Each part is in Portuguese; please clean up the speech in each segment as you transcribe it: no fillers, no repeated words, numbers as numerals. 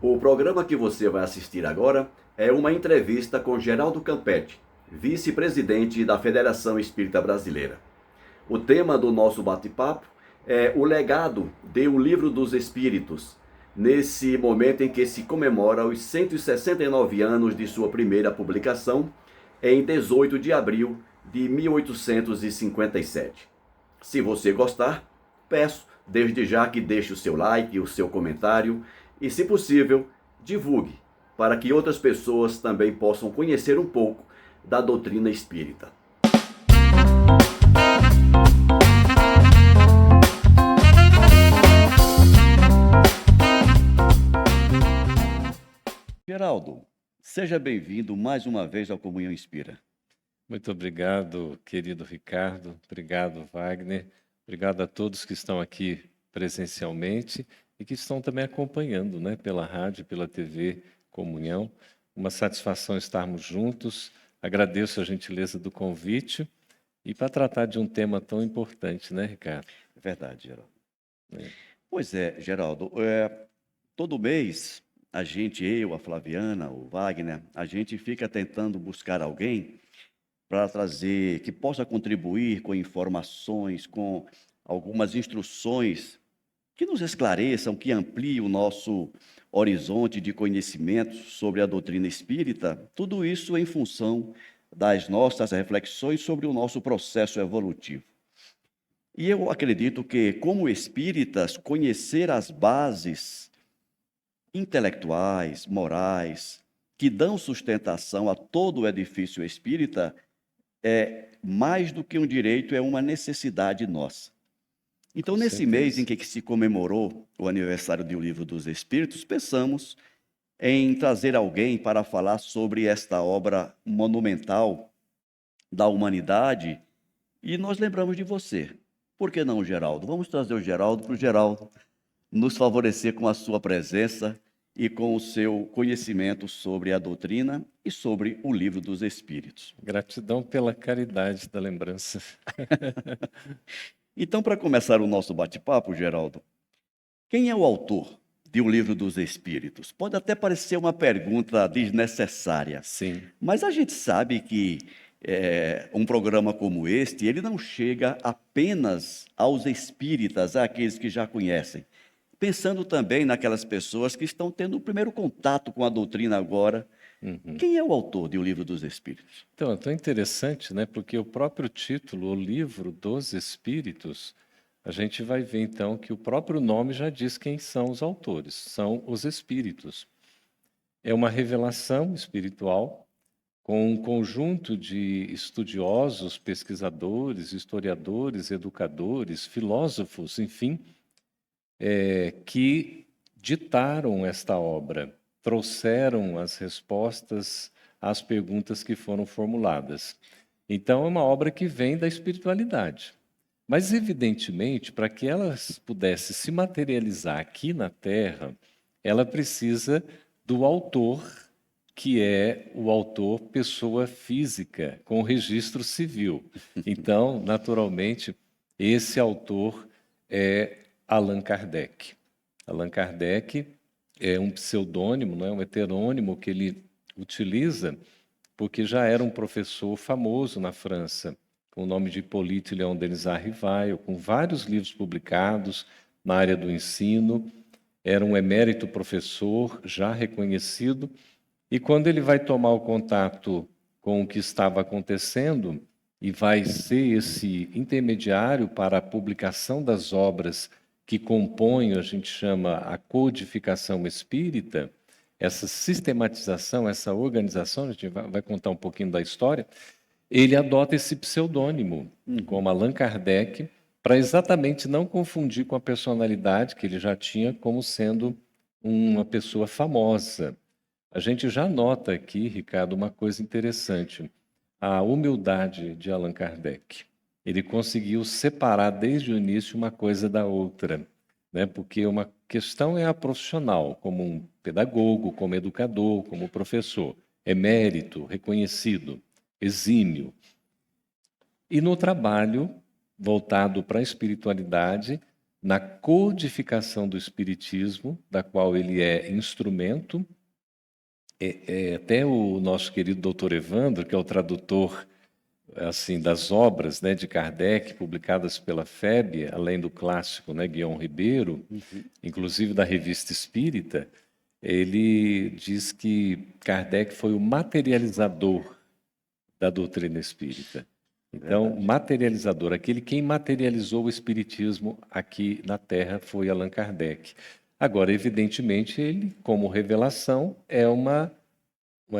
O programa que você vai assistir agora é uma entrevista com Geraldo Campetti, vice-presidente da Federação Espírita Brasileira. O tema do nosso bate-papo é o legado de O Livro dos Espíritos, nesse momento em que se comemora os 169 anos de sua primeira publicação, em 18 de abril de 1857. Se você gostar, peço desde já que deixe o seu like, o seu comentário e, se possível, divulgue para que outras pessoas também possam conhecer um pouco da doutrina espírita. Geraldo, seja bem-vindo mais uma vez ao Comunhão Inspira. Muito obrigado, querido Ricardo. Obrigado, Wagner. Obrigado a todos que estão aqui presencialmente e que estão também acompanhando, né, pela rádio, pela TV Comunhão. Uma satisfação estarmos juntos. Agradeço a gentileza do convite e para tratar de um tema tão importante, né, Ricardo? É verdade, Geraldo. É. Pois é, Geraldo, todo mês a gente, eu, a Flaviana, o Wagner, a gente fica tentando buscar alguém para trazer, que possa contribuir com informações, com algumas instruções que nos esclareçam, que ampliem o nosso horizonte de conhecimentos sobre a doutrina espírita, tudo isso em função das nossas reflexões sobre o nosso processo evolutivo. E eu acredito que, como espíritas, conhecer as bases intelectuais, morais, que dão sustentação a todo o edifício espírita, é mais do que um direito, é uma necessidade nossa. Então, Com nesse mês certeza. em que se comemorou o aniversário do Livro dos Espíritos, pensamos em trazer alguém para falar sobre esta obra monumental da humanidade e nós lembramos de você. Por que não o Geraldo? Vamos trazer o Geraldo para o Geraldo nos favorecer com a sua presença e com o seu conhecimento sobre a doutrina e sobre o Livro dos Espíritos. Gratidão pela caridade da lembrança. Então, para começar o nosso bate-papo, Geraldo, quem é o autor de O Livro dos Espíritos? Pode até parecer uma pergunta desnecessária, Sim. mas a gente sabe que um programa como este, ele não chega apenas aos espíritas, àqueles que já conhecem, pensando também naquelas pessoas que estão tendo o primeiro contato com a doutrina agora. Uhum. Quem é o autor de O Livro dos Espíritos? Então, é tão interessante, né? Porque o próprio título, O Livro dos Espíritos, a gente vai ver então que o próprio nome já diz quem são os autores, são os espíritos. É uma revelação espiritual com um conjunto de estudiosos, pesquisadores, historiadores, educadores, filósofos, enfim, que ditaram esta obra, trouxeram as respostas às perguntas que foram formuladas. Então, é uma obra que vem da espiritualidade. Mas, evidentemente, para que ela pudesse se materializar aqui na Terra, ela precisa do autor, que é o autor pessoa física, com registro civil. Então, naturalmente, esse autor é Allan Kardec. Allan Kardec é um pseudônimo, não é um heterônimo que ele utiliza, porque já era um professor famoso na França, com o nome de Hippolyte Léon Denisard Rivail, com vários livros publicados na área do ensino, era um emérito professor, já reconhecido, e quando ele vai tomar o contato com o que estava acontecendo e vai ser esse intermediário para a publicação das obras que compõem, a gente chama a codificação espírita, essa sistematização, essa organização, a gente vai contar um pouquinho da história, ele adota esse pseudônimo, como Allan Kardec, para exatamente não confundir com a personalidade que ele já tinha como sendo uma pessoa famosa. A gente já nota aqui, Ricardo, uma coisa interessante, a humildade de Allan Kardec. Ele conseguiu separar desde o início uma coisa da outra, né? Porque uma questão é a profissional, como um pedagogo, como educador, como professor, emérito, reconhecido, exímio. E no trabalho voltado para a espiritualidade, na codificação do Espiritismo, da qual ele é instrumento. Até o nosso querido doutor Evandro, que é o tradutor assim das obras, né, de Kardec, publicadas pela FEB, além do clássico, né, Guion Ribeiro, inclusive da Revista Espírita, ele diz que Kardec foi o materializador da doutrina espírita. Então, materializador, quem materializou o espiritismo aqui na Terra foi Allan Kardec. Agora, evidentemente, ele, como revelação, é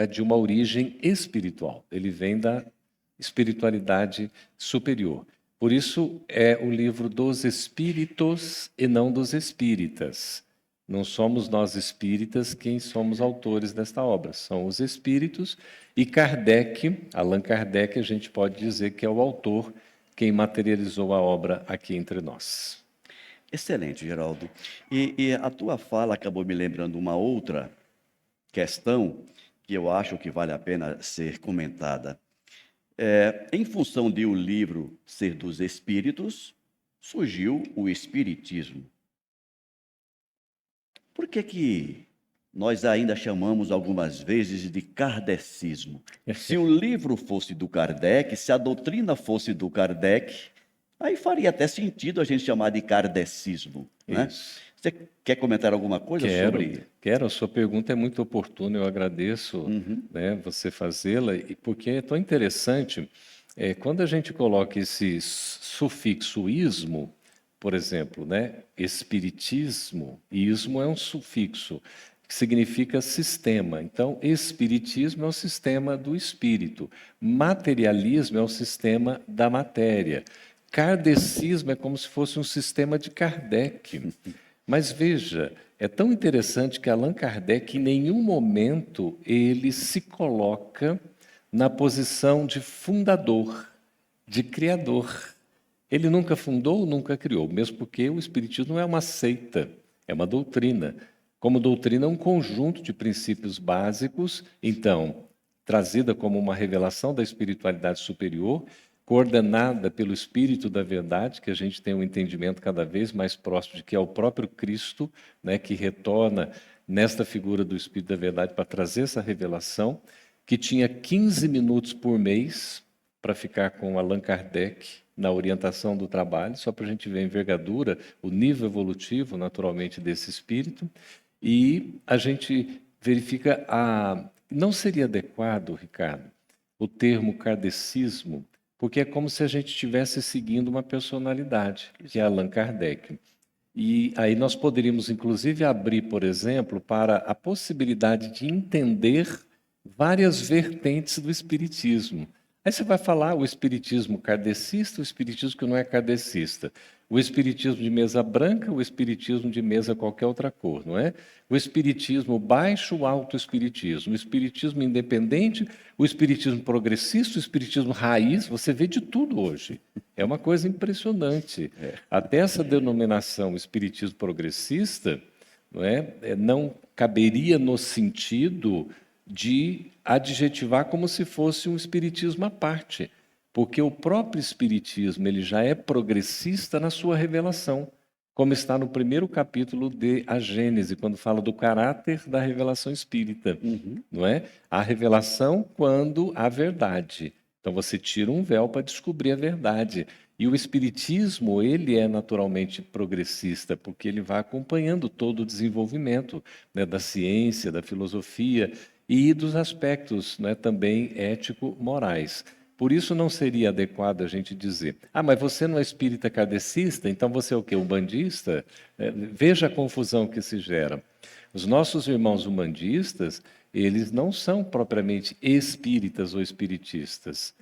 de uma origem espiritual. Ele vem da espiritualidade superior. Por isso, é o livro dos espíritos e não dos espíritas. Não somos nós espíritas quem somos autores desta obra, são os espíritos, e Kardec, Allan Kardec, a gente pode dizer que é o autor, quem materializou a obra aqui entre nós. Excelente, Geraldo. E a tua fala acabou me lembrando uma outra questão que eu acho que vale a pena ser comentada. Em função de o livro ser dos espíritos, surgiu o espiritismo. Por que nós ainda chamamos algumas vezes de kardecismo? Se o livro fosse do Kardec, se a doutrina fosse do Kardec, aí faria até sentido a gente chamar de kardecismo, né? Você quer comentar alguma coisa sobre? Quero. A sua pergunta é muito oportuna, eu agradeço né, você fazê-la, porque é tão interessante, quando a gente coloca esse sufixo ismo, por exemplo, né, espiritismo, ismo é um sufixo, que significa sistema. Então, espiritismo é o sistema do espírito, materialismo é o sistema da matéria, kardecismo é como se fosse um sistema de Kardec. Mas veja, é tão interessante que Allan Kardec, em nenhum momento, ele se coloca na posição de fundador, de criador. Ele nunca fundou, nunca criou, mesmo porque o Espiritismo não é uma seita, é uma doutrina. Como doutrina, é um conjunto de princípios básicos, então, trazida como uma revelação da espiritualidade superior, coordenada pelo Espírito da Verdade, que a gente tem um entendimento cada vez mais próximo de que é o próprio Cristo, né, que retorna nesta figura do Espírito da Verdade para trazer essa revelação, que tinha 15 minutos por mês para ficar com Allan Kardec na orientação do trabalho, só para a gente ver a envergadura, o nível evolutivo, naturalmente, desse espírito, e a gente verifica Não seria adequado, Ricardo, o termo kardecismo, porque é como se a gente estivesse seguindo uma personalidade, que é Allan Kardec. E aí nós poderíamos, inclusive, abrir, por exemplo, para a possibilidade de entender várias vertentes do Espiritismo. Aí você vai falar o Espiritismo kardecista, o Espiritismo que não é kardecista, o Espiritismo de mesa branca, o Espiritismo de mesa qualquer outra cor, não é? O Espiritismo baixo, o alto Espiritismo, o Espiritismo independente, o Espiritismo progressista, o Espiritismo raiz, você vê de tudo hoje. É uma coisa impressionante. Até essa denominação Espiritismo progressista não caberia no sentido de adjetivar como se fosse um espiritismo à parte, porque o próprio espiritismo ele já é progressista na sua revelação, como está no primeiro capítulo de A Gênese, quando fala do caráter da revelação espírita, não é? A revelação quando há verdade. Então você tira um véu para descobrir a verdade. E o espiritismo, ele é naturalmente progressista, porque ele vai acompanhando todo o desenvolvimento, né, da ciência, da filosofia e dos aspectos, né, também ético-morais. Por isso não seria adequado a gente dizer, mas você não é espírita kardecista, então você é o quê? Umbandista? Veja a confusão que se gera. Os nossos irmãos umbandistas, eles não são propriamente espíritas ou espiritistas.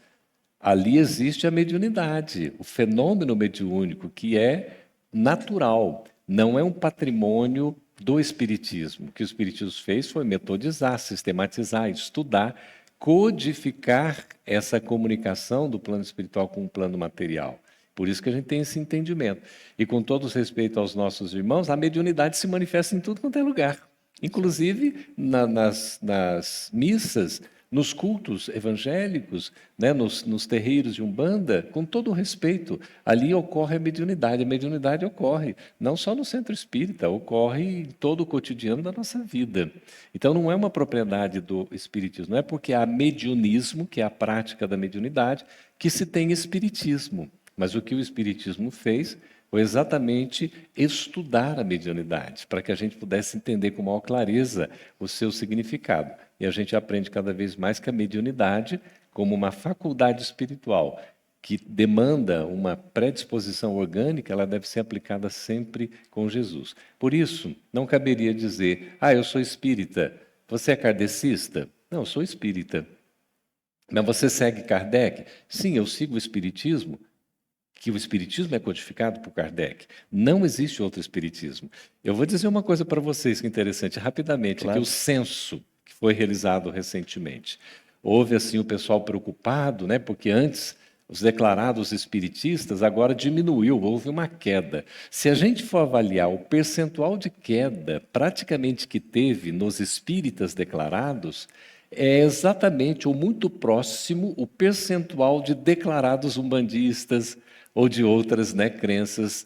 Ali existe a mediunidade, o fenômeno mediúnico, que é natural, não é um patrimônio do Espiritismo. O que o Espiritismo fez foi metodizar, sistematizar, estudar, codificar essa comunicação do plano espiritual com o plano material. Por isso que a gente tem esse entendimento. E com todo respeito aos nossos irmãos, a mediunidade se manifesta em tudo quanto é lugar. Inclusive nas missas, Nos cultos evangélicos, né, nos terreiros de Umbanda, com todo o respeito, ali ocorre a mediunidade. A mediunidade ocorre não só no centro espírita, ocorre em todo o cotidiano da nossa vida. Então, não é uma propriedade do espiritismo, não é porque há mediunismo, que é a prática da mediunidade, que se tem espiritismo. Mas o que o espiritismo fez foi exatamente estudar a mediunidade, para que a gente pudesse entender com maior clareza o seu significado. E a gente aprende cada vez mais que a mediunidade, como uma faculdade espiritual que demanda uma predisposição orgânica, ela deve ser aplicada sempre com Jesus. Por isso, não caberia dizer, eu sou espírita. Você é kardecista? Não, eu sou espírita. Mas você segue Kardec? Sim, eu sigo o espiritismo, que o espiritismo é codificado por Kardec. Não existe outro espiritismo. Eu vou dizer uma coisa para vocês que é interessante, rapidamente, Claro. que o censo que foi realizado recentemente, houve assim o pessoal preocupado, né, porque antes os declarados espiritistas agora diminuiu, houve uma queda. Se a gente for avaliar o percentual de queda praticamente que teve nos espíritas declarados, é exatamente ou muito próximo o percentual de declarados umbandistas ou de outras, né, crenças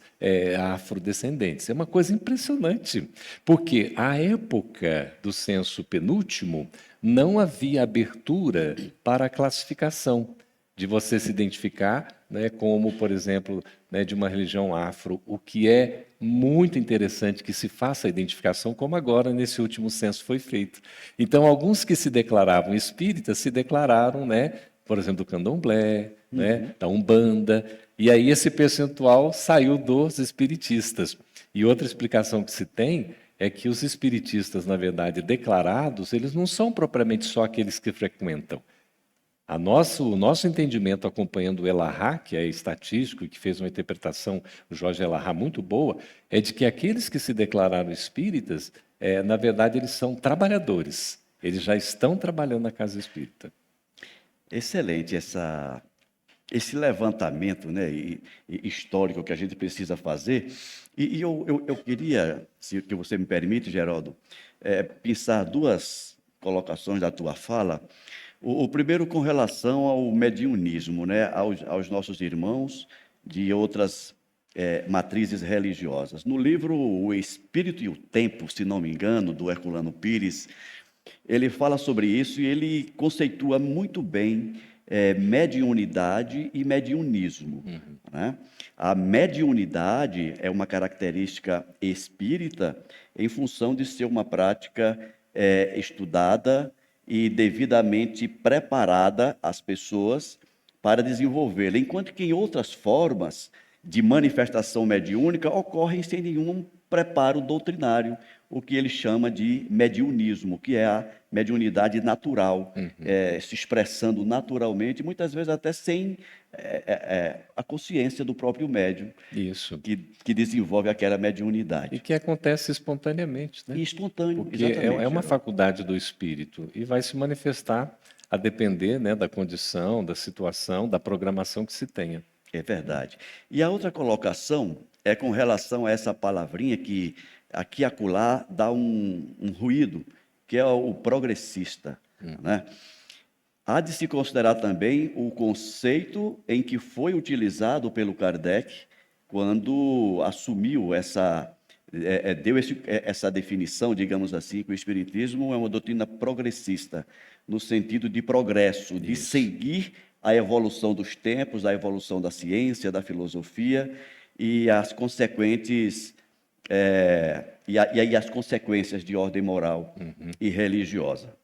afrodescendentes. É uma coisa impressionante, porque à época do censo penúltimo não havia abertura para a classificação de você se identificar, né, como, por exemplo, né, de uma religião afro, o que é muito interessante que se faça a identificação, como agora nesse último censo foi feito. Então, alguns que se declaravam espíritas se declararam, né, por exemplo, do candomblé, né, da Umbanda, e aí esse percentual saiu dos espiritistas. E outra explicação que se tem é que os espiritistas, na verdade, declarados, eles não são propriamente só aqueles que frequentam. O nosso entendimento, acompanhando o Elahá, que é estatístico e que fez uma interpretação, o Jorge Elahá, muito boa, é de que aqueles que se declararam espíritas, na verdade, eles são trabalhadores. Eles já estão trabalhando na casa espírita. Excelente esse levantamento, né, histórico que a gente precisa fazer. E eu queria, se que você me permite, Geraldo, pensar duas colocações da tua fala. O primeiro com relação ao mediunismo, né, aos nossos irmãos de outras matrizes religiosas. No livro O Espírito e o Tempo, se não me engano, do Herculano Pires, ele fala sobre isso e ele conceitua muito bem mediunidade e mediunismo. Né? A mediunidade é uma característica espírita em função de ser uma prática estudada e devidamente preparada às pessoas para desenvolvê-la, enquanto que em outras formas de manifestação mediúnica ocorrem sem nenhum preparo doutrinário, o que ele chama de mediunismo, que é a mediunidade natural, se expressando naturalmente, muitas vezes até sem a consciência do próprio médium. Isso. Que desenvolve aquela mediunidade. E que acontece espontaneamente, né? E espontâneo, porque exatamente. É uma faculdade do espírito e vai se manifestar a depender, né, da condição, da situação, da programação que se tenha. É verdade. E a outra colocação é com relação a essa palavrinha que aqui e acolá dá um ruído, que é o progressista. Né? Há de se considerar também o conceito em que foi utilizado pelo Kardec quando assumiu deu essa definição, digamos assim, que o Espiritismo é uma doutrina progressista, no sentido de progresso, de seguir a evolução dos tempos, a evolução da ciência, da filosofia e as consequentes as consequências de ordem moral e religiosa.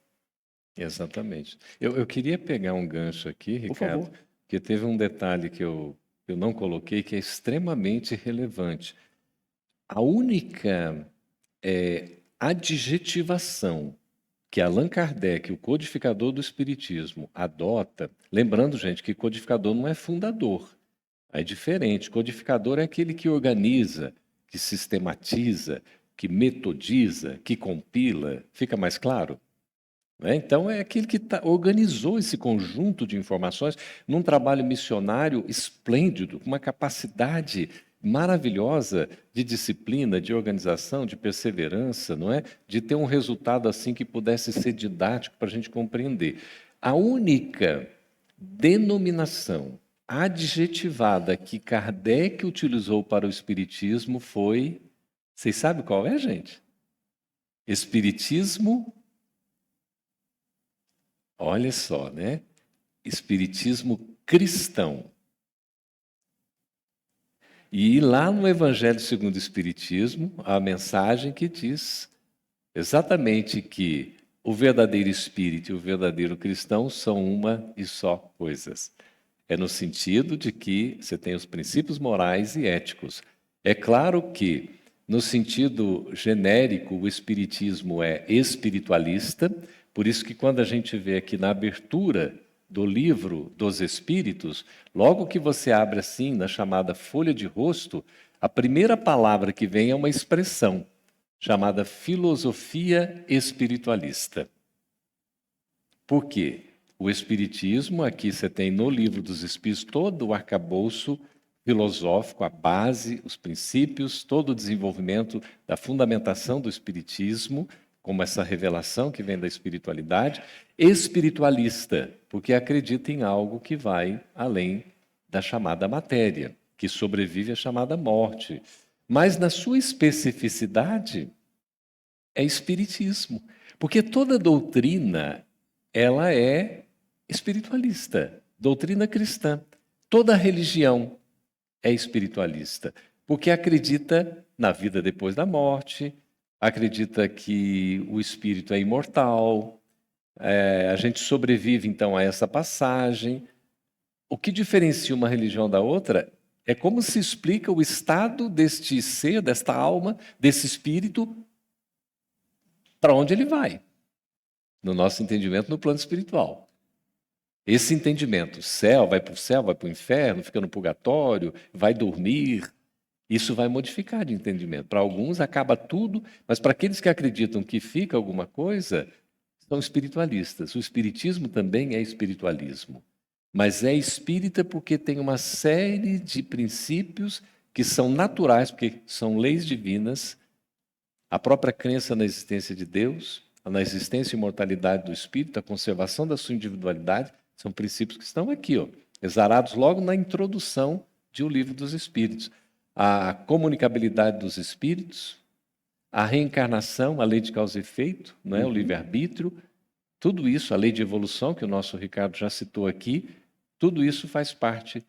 Exatamente. Eu queria pegar um gancho aqui, Por Ricardo, favor. porque teve um detalhe que eu não coloquei que é extremamente relevante. A única adjetivação que Allan Kardec, o codificador do Espiritismo, adota, lembrando, gente, que codificador não é fundador, é diferente. Codificador é aquele que organiza, que sistematiza, que metodiza, que compila. Fica mais claro? Né? Então, é aquele que organizou esse conjunto de informações num trabalho missionário esplêndido, com uma capacidade maravilhosa de disciplina, de organização, de perseverança, não é? De ter um resultado assim que pudesse ser didático para a gente compreender. A única denominação adjetivada que Kardec utilizou para o Espiritismo foi... Vocês sabem qual é, gente? Espiritismo... Olha só, né? Espiritismo cristão. E lá no Evangelho segundo o Espiritismo, há a mensagem que diz exatamente que o verdadeiro espírito e o verdadeiro cristão são uma e só coisas. É no sentido de que você tem os princípios morais e éticos. É claro que, no sentido genérico, o espiritismo é espiritualista, por isso que quando a gente vê aqui na abertura do livro dos Espíritos, logo que você abre assim, na chamada folha de rosto, a primeira palavra que vem é uma expressão chamada filosofia espiritualista. Por quê? O Espiritismo, aqui você tem no livro dos Espíritos todo o arcabouço filosófico, a base, os princípios, todo o desenvolvimento da fundamentação do Espiritismo, como essa revelação que vem da espiritualidade, espiritualista, porque acredita em algo que vai além da chamada matéria, que sobrevive à chamada morte. Mas na sua especificidade é espiritismo, porque toda doutrina ela é espiritualista, doutrina cristã. Toda religião é espiritualista, porque acredita na vida depois da morte, acredita que o espírito é imortal, a gente sobrevive então a essa passagem. O que diferencia uma religião da outra é como se explica o estado deste ser, desta alma, desse espírito, para onde ele vai, no nosso entendimento, no plano espiritual. Esse entendimento, céu, vai para o inferno, fica no purgatório, vai dormir, isso vai modificar de entendimento. Para alguns acaba tudo, mas para aqueles que acreditam que fica alguma coisa, são espiritualistas. O espiritismo também é espiritualismo. Mas é espírita porque tem uma série de princípios que são naturais, porque são leis divinas, a própria crença na existência de Deus, na existência e imortalidade do espírito, a conservação da sua individualidade, são princípios que estão aqui, exarados logo na introdução de O Livro dos Espíritos. A comunicabilidade dos espíritos, a reencarnação, a lei de causa e efeito, não é? O livre-arbítrio, tudo isso, a lei de evolução, que o nosso Ricardo já citou aqui, tudo isso faz parte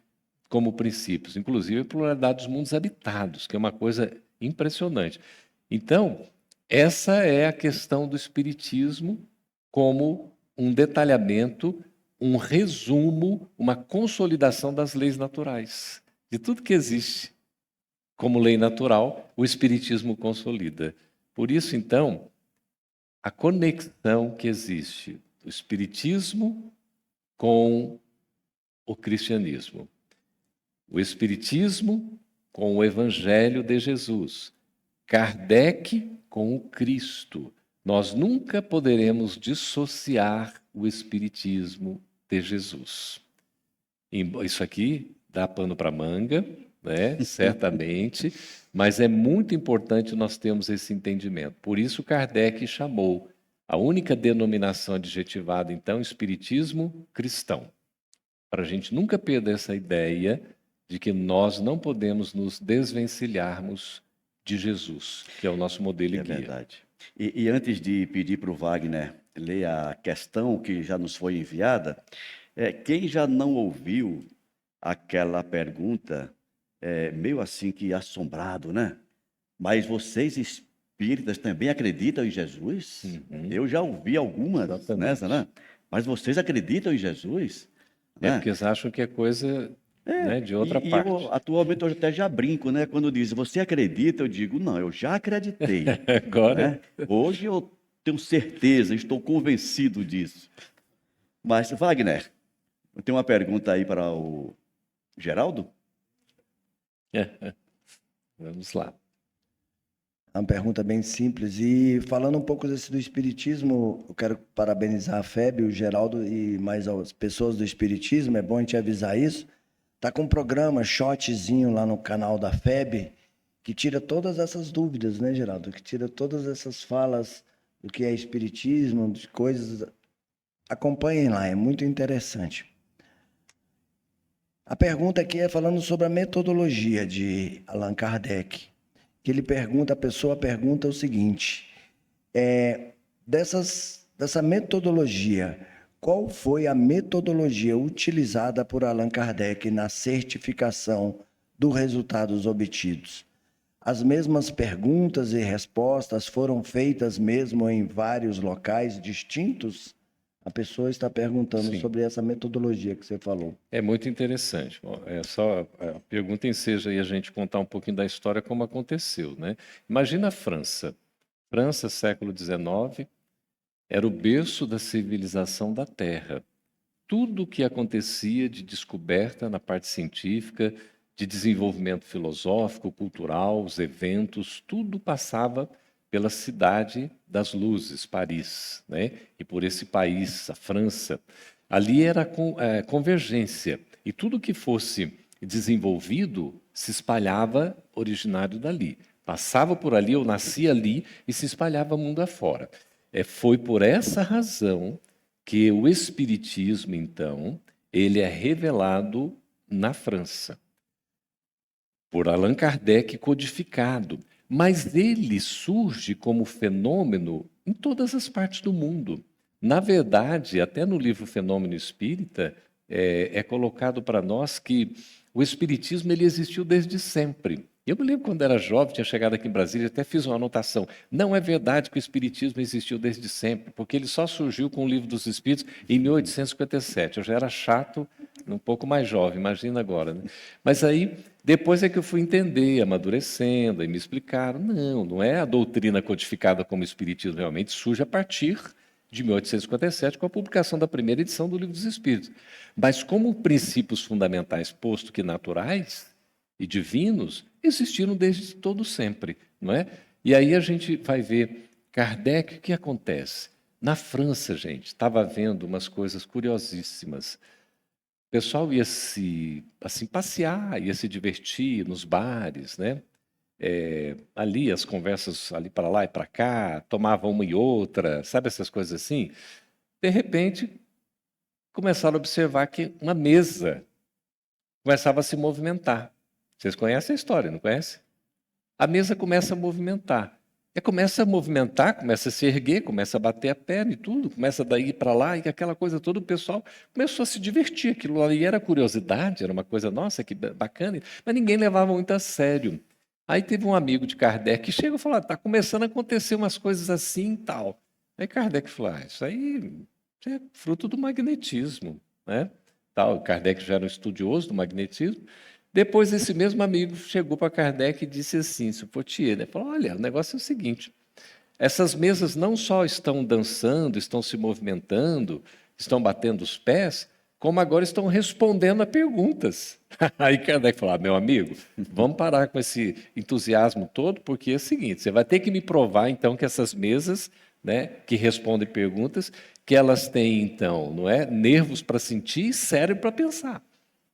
como princípios, inclusive a pluralidade dos mundos habitados, que é uma coisa impressionante. Então, essa é a questão do espiritismo como um detalhamento, um resumo, uma consolidação das leis naturais, de tudo que existe. Como lei natural, o espiritismo consolida. Por isso, então, a conexão que existe do espiritismo com o cristianismo. O espiritismo com o evangelho de Jesus. Kardec com o Cristo. Nós nunca poderemos dissociar o espiritismo de Jesus. Isso aqui dá pano para manga, né? Certamente, mas é muito importante nós termos esse entendimento. Por isso Kardec chamou a única denominação adjetivada, então, espiritismo cristão. Para a gente nunca perder essa ideia de que nós não podemos nos desvencilharmos de Jesus, que é o nosso modelo e guia. É verdade. E antes de pedir para o Wagner ler a questão que já nos foi enviada, quem já não ouviu aquela pergunta, meio assim que assombrado, né? Mas vocês espíritas também acreditam em Jesus? Eu já ouvi algumas nessa, né? Mas vocês acreditam em Jesus? É porque eles acham que é coisa né, de outra parte. Atualmente eu até já brinco, né? Quando diz, você acredita? Eu digo, não, eu já acreditei. Agora... Né? Hoje eu tenho certeza, estou convencido disso. Mas, Wagner, eu tenho uma pergunta aí para o Geraldo. Vamos lá. É uma pergunta bem simples. E falando um pouco do Espiritismo, eu quero parabenizar a FEB, o Geraldo e mais as pessoas do Espiritismo. É bom a gente avisar isso. Está com um programa, shotzinho lá no canal da FEB, que tira todas essas dúvidas, né, Geraldo? Que tira todas essas falas do que é Espiritismo, de coisas Acompanhem lá, é muito interessante. A pergunta aqui é falando sobre a metodologia de Allan Kardec. Que ele pergunta, a pessoa pergunta o seguinte: dessa metodologia, qual foi a metodologia utilizada por Allan Kardec na certificação dos resultados obtidos? As mesmas perguntas e respostas foram feitas mesmo em vários locais distintos? A pessoa está perguntando Sim. sobre essa metodologia que você falou. É muito interessante. Bom, é só a pergunta enseja aí a gente contar um pouquinho da história como aconteceu, né? Imagina a França. França, século XIX, era o berço da civilização da Terra. Tudo o que acontecia de descoberta na parte científica, de desenvolvimento filosófico, cultural, os eventos, tudo passava pela cidade das luzes, Paris, né? E por esse país, a França. Ali era convergência. E tudo que fosse desenvolvido se espalhava originário dali. Passava por ali, ou nascia ali, e se espalhava mundo afora. Foi por essa razão que o Espiritismo, então, ele é revelado na França, por Allan Kardec codificado, mas ele surge como fenômeno em todas as partes do mundo. Na verdade, até no livro Fenômeno Espírita, é colocado para nós que o Espiritismo ele existiu desde sempre. Eu me lembro quando era jovem, tinha chegado aqui em Brasília, até fiz uma anotação. Não é verdade que o Espiritismo existiu desde sempre, porque ele só surgiu com o Livro dos Espíritos em 1857. Eu já era chato, um pouco mais jovem, imagina agora, né? Mas aí, depois é que eu fui entender, amadurecendo, aí me explicaram. Não é a doutrina codificada como Espiritismo, realmente surge a partir de 1857, com a publicação da primeira edição do Livro dos Espíritos. Mas como princípios fundamentais, posto que naturais e divinos, existiram desde todo sempre, não é? E aí a gente vai ver Kardec, o que acontece? Na França, gente, estava havendo umas coisas curiosíssimas. O pessoal ia se assim passear, ia se divertir nos bares, né? Ali as conversas ali para lá e para cá, tomava uma e outra, sabe essas coisas assim? De repente, começaram a observar que uma mesa começava a se movimentar. Vocês conhecem a história, não conhecem? A mesa começa a movimentar. Começa a movimentar, começa a se erguer, começa a bater a perna e tudo, começa daí para lá e aquela coisa toda, o pessoal começou a se divertir. Aquilo ali era curiosidade, era uma coisa, nossa, que bacana, mas ninguém levava muito a sério. Aí teve um amigo de Kardec que chegou e falou: está começando a acontecer umas coisas assim e tal. Aí Kardec falou: isso aí é fruto do magnetismo, né? Tal. Kardec já era um estudioso do magnetismo. Depois, esse mesmo amigo chegou para Kardec e disse assim, se Potier, né? Falou: olha, o negócio é o seguinte, essas mesas não só estão dançando, estão se movimentando, estão batendo os pés, como agora estão respondendo a perguntas. Aí Kardec falou: meu amigo, vamos parar com esse entusiasmo todo, porque é o seguinte, você vai ter que me provar, então, que essas mesas, né, que respondem perguntas, que elas têm, então, não é, nervos para sentir e cérebro para pensar.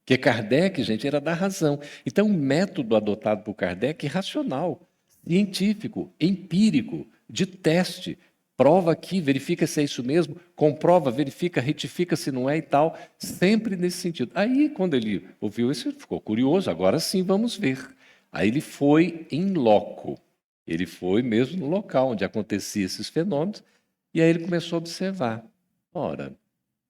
Porque Kardec, gente, era da razão. Então, o método adotado por Kardec é racional, científico, empírico, de teste. Prova aqui, verifica se é isso mesmo, comprova, verifica, retifica se não é e tal, sempre nesse sentido. Aí, quando ele ouviu isso, ele ficou curioso, agora sim vamos ver. Aí ele foi em loco, ele foi mesmo no local onde aconteciam esses fenômenos, e aí ele começou a observar. Ora,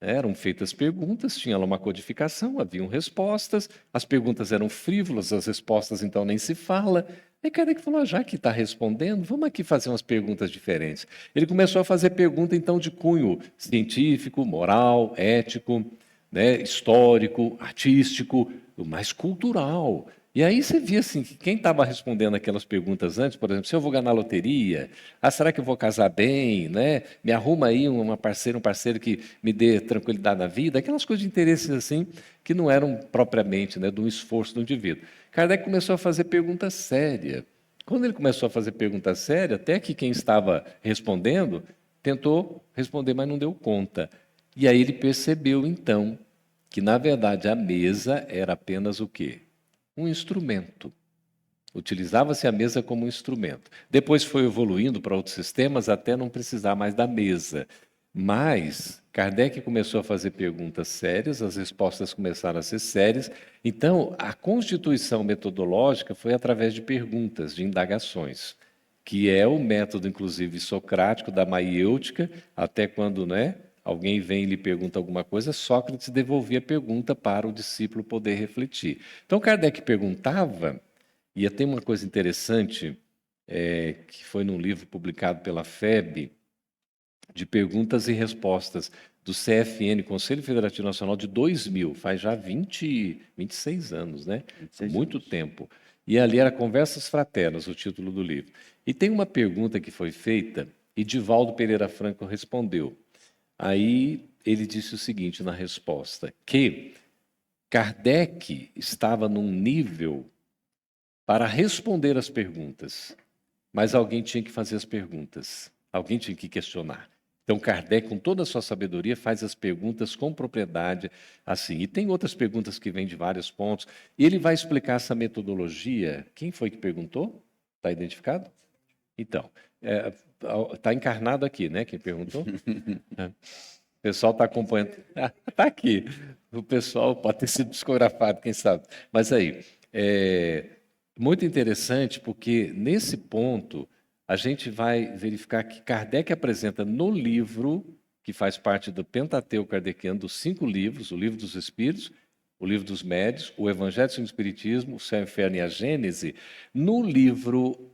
eram feitas perguntas, tinha lá uma codificação, haviam respostas, as perguntas eram frívolas, as respostas então nem se fala. Aí Kardec falou: já que está respondendo, vamos aqui fazer umas perguntas diferentes. Ele começou a fazer pergunta então de cunho científico, moral, ético, né, histórico, artístico, mais cultural. E aí você via assim, que quem estava respondendo aquelas perguntas antes, por exemplo, se eu vou ganhar loteria, será que eu vou casar bem, né? Me arruma aí uma parceira, um parceiro que me dê tranquilidade na vida, aquelas coisas de interesses assim, que não eram propriamente, né, de um esforço do indivíduo. Kardec começou a fazer pergunta séria. Quando ele começou a fazer pergunta séria, até que quem estava respondendo tentou responder, mas não deu conta. E aí ele percebeu então que, na verdade, a mesa era apenas o quê? Um instrumento. Utilizava-se a mesa como um instrumento. Depois foi evoluindo para outros sistemas até não precisar mais da mesa. Mas Kardec começou a fazer perguntas sérias, as respostas começaram a ser sérias. Então, a constituição metodológica foi através de perguntas, de indagações, que é o método, inclusive, socrático da maiêutica, até quando, né, alguém vem e lhe pergunta alguma coisa, Sócrates devolvia a pergunta para o discípulo poder refletir. Então, Kardec perguntava, e tem uma coisa interessante, que foi num livro publicado pela FEB, de perguntas e respostas do CFN, Conselho Federativo Nacional, de 2000, faz já 26 anos, né? 26 Muito anos. tempo. E ali era Conversas Fraternas, o título do livro. E tem uma pergunta que foi feita, e Divaldo Pereira Franco respondeu. Aí ele disse o seguinte na resposta, que Kardec estava num nível para responder as perguntas, mas alguém tinha que fazer as perguntas, alguém tinha que questionar. Então, Kardec, com toda a sua sabedoria, faz as perguntas com propriedade, assim. E tem outras perguntas que vêm de vários pontos. E ele vai explicar essa metodologia. Quem foi que perguntou? Está identificado? Então, está encarnado aqui, né? Quem perguntou? O pessoal está acompanhando. Está aqui. O pessoal pode ter sido psicografado, quem sabe. Mas aí, muito interessante, porque nesse ponto a gente vai verificar que Kardec apresenta no livro, que faz parte do Pentateuco Kardeciano, dos 5 livros, o Livro dos Espíritos, o Livro dos Médiuns, o Evangelho segundo o Espiritismo, o Céu, o Inferno e a Gênese. No livro,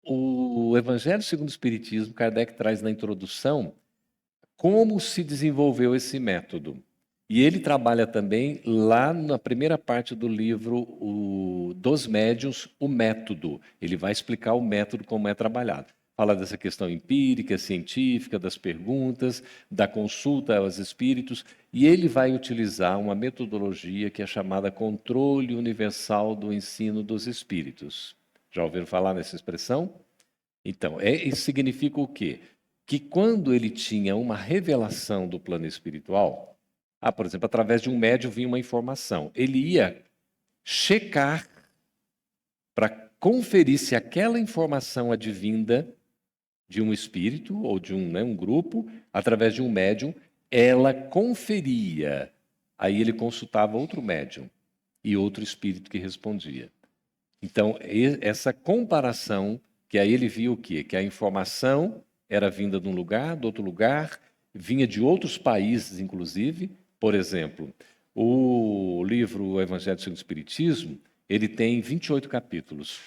o Evangelho segundo o Espiritismo, Kardec traz na introdução como se desenvolveu esse método. E ele trabalha também lá na primeira parte do livro dos médiuns, o método. Ele vai explicar o método como é trabalhado. Fala dessa questão empírica, científica, das perguntas, da consulta aos espíritos, e ele vai utilizar uma metodologia que é chamada controle universal do ensino dos espíritos. Já ouviram falar nessa expressão? Então, isso significa o quê? Que quando ele tinha uma revelação do plano espiritual, por exemplo, através de um médium vinha uma informação, ele ia checar para conferir se aquela informação advinda de um espírito ou de um grupo, através de um médium, ela conferia. Aí ele consultava outro médium e outro espírito que respondia. Então, essa comparação, que aí ele viu o quê? Que a informação era vinda de um lugar, do outro lugar, vinha de outros países, inclusive. Por exemplo, o livro O Evangelho segundo o Espiritismo, ele tem 28 capítulos.